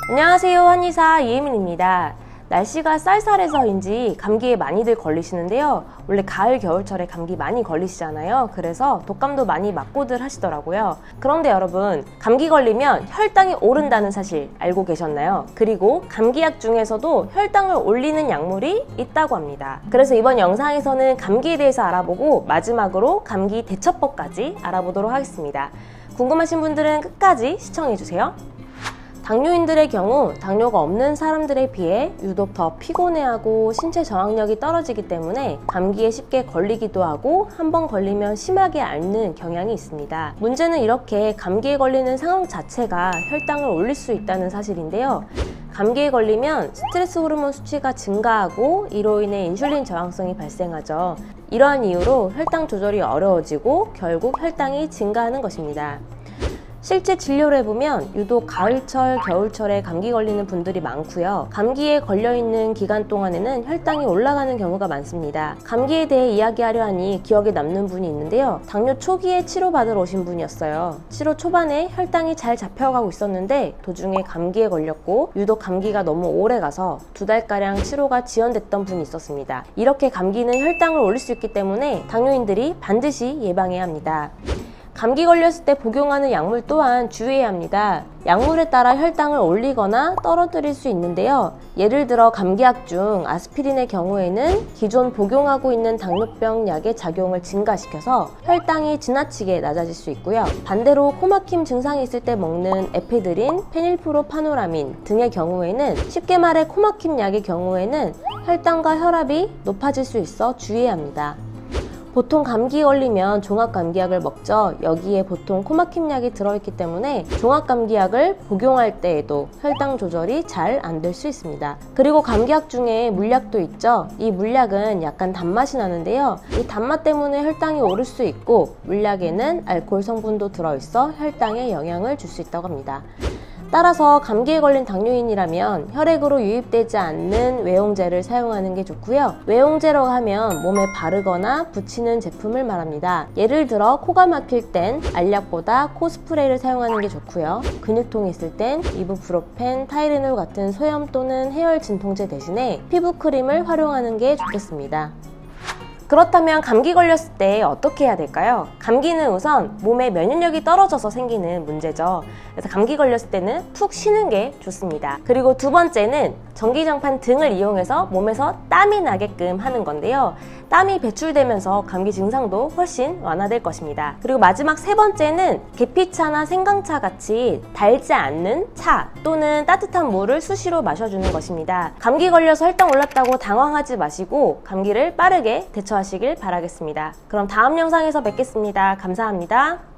안녕하세요, 한의사 이혜민입니다. 날씨가 쌀쌀해서인지 감기에 많이들 걸리시는데요. 원래 가을 겨울철에 감기 많이 걸리시잖아요. 그래서 독감도 많이 맞고들 하시더라고요. 그런데 여러분, 감기 걸리면 혈당이 오른다는 사실 알고 계셨나요? 그리고 감기약 중에서도 혈당을 올리는 약물이 있다고 합니다. 그래서 이번 영상에서는 감기에 대해서 알아보고 마지막으로 감기 대처법까지 알아보도록 하겠습니다. 궁금하신 분들은 끝까지 시청해주세요. 당뇨인들의 경우 당뇨가 없는 사람들에 비해 유독 더 피곤해하고 신체 저항력이 떨어지기 때문에 감기에 쉽게 걸리기도 하고 한번 걸리면 심하게 앓는 경향이 있습니다. 문제는 이렇게 감기에 걸리는 상황 자체가 혈당을 올릴 수 있다는 사실인데요. 감기에 걸리면 스트레스 호르몬 수치가 증가하고 이로 인해 인슐린 저항성이 발생하죠. 이러한 이유로 혈당 조절이 어려워지고 결국 혈당이 증가하는 것입니다. 실제 진료를 해보면 유독 가을철, 겨울철에 감기 걸리는 분들이 많고요. 감기에 걸려있는 기간 동안에는 혈당이 올라가는 경우가 많습니다. 감기에 대해 이야기하려 하니 기억에 남는 분이 있는데요. 당뇨 초기에 치료받으러 오신 분이었어요. 치료 초반에 혈당이 잘 잡혀가고 있었는데 도중에 감기에 걸렸고 유독 감기가 너무 오래 가서 2달가량 치료가 지연됐던 분이 있었습니다. 이렇게 감기는 혈당을 올릴 수 있기 때문에 당뇨인들이 반드시 예방해야 합니다. 감기 걸렸을 때 복용하는 약물 또한 주의해야 합니다. 약물에 따라 혈당을 올리거나 떨어뜨릴 수 있는데요. 예를 들어 감기약 중 아스피린의 경우에는 기존 복용하고 있는 당뇨병 약의 작용을 증가시켜서 혈당이 지나치게 낮아질 수 있고요. 반대로 코막힘 증상이 있을 때 먹는 에페드린, 페닐프로파노라민 등의 경우에는 쉽게 말해 코막힘 약의 경우에는 혈당과 혈압이 높아질 수 있어 주의해야 합니다. 보통 감기 걸리면 종합감기약을 먹죠. 여기에 보통 코막힘 약이 들어있기 때문에 종합감기약을 복용할 때에도 혈당 조절이 잘 안 될 수 있습니다. 그리고 감기약 중에 물약도 있죠. 이 물약은 약간 단맛이 나는데요. 이 단맛 때문에 혈당이 오를 수 있고 물약에는 알코올 성분도 들어있어 혈당에 영향을 줄 수 있다고 합니다. 따라서 감기에 걸린 당뇨인이라면 혈액으로 유입되지 않는 외용제를 사용하는 게 좋고요. 외용제라고 하면 몸에 바르거나 붙이는 제품을 말합니다. 예를 들어 코가 막힐 땐 알약보다 코스프레이를 사용하는 게 좋고요. 근육통이 있을 땐 이부프로펜, 타이레놀 같은 소염 또는 해열 진통제 대신에 피부크림을 활용하는 게 좋겠습니다. 그렇다면 감기 걸렸을 때 어떻게 해야 될까요? 감기는 우선 몸의 면역력이 떨어져서 생기는 문제죠. 그래서 감기 걸렸을 때는 푹 쉬는 게 좋습니다. 그리고 두 번째는 전기장판 등을 이용해서 몸에서 땀이 나게끔 하는 건데요. 땀이 배출되면서 감기 증상도 훨씬 완화될 것입니다. 그리고 마지막 세 번째는 계피차나 생강차 같이 달지 않는 차 또는 따뜻한 물을 수시로 마셔주는 것입니다. 감기 걸려서 혈당 올랐다고 당황하지 마시고 감기를 빠르게 대처하시길 바라겠습니다. 그럼 다음 영상에서 뵙겠습니다. 감사합니다.